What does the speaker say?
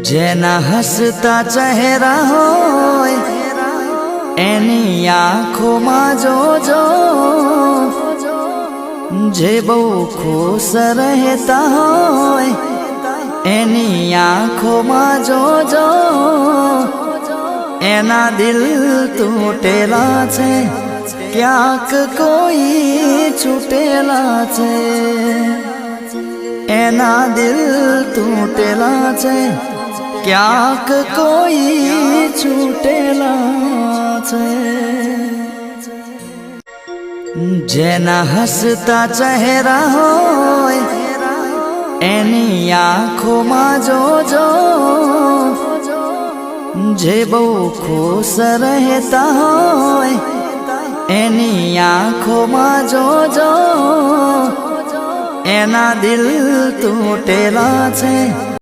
જેના હસતા ચહેરા હોય એની આંખોમાં જોજો, જે બહુ ખુશ રહેતા હોય એની આંખોમાં જોજો, એના દિલ તૂટેલા છે, ક્યાંક કોઈ છૂટેલા છે, એના દિલ તૂટેલા છે, ક્યાંક કોઈ છૂટેલા છે। જેના હસતા ચહેરા હોય એની આંખોમાં જોજો, જે બહુ ખુશ રહેતા હોય એની આંખોમાં જોજો, એના દિલ તૂટેલા છે,